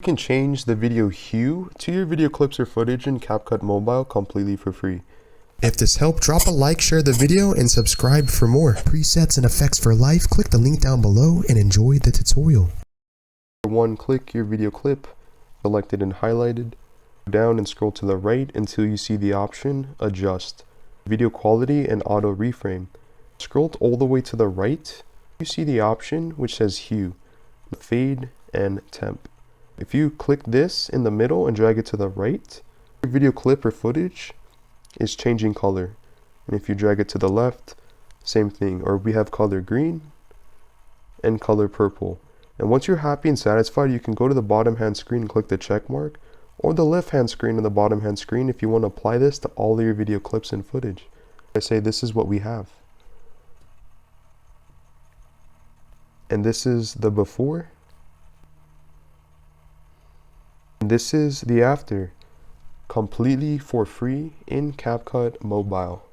You can change the video hue to your video clips or footage in Capcut Mobile completely for free. If this helped, drop a like, share the video, and subscribe for more. Presets and effects for life, click the link down below and enjoy the tutorial. One, click your video clip, select it and highlighted. Go down and scroll to the right until you see the option Adjust, Video Quality and Auto Reframe. Scroll all the way to the right, you see the option which says Hue, Fade and Temp. If you click this in the middle and drag it to the right, your video clip or footage is changing color. And if you drag it to the left, same thing. Or we have color green and color purple. And once you're happy and satisfied, you can go to the bottom hand screen and click the check mark, or the left hand screen and the bottom hand screen if you want to apply this to all of your video clips and footage. I say this is what we have. And this is the before. And this is the after, completely for free in Capcut Mobile.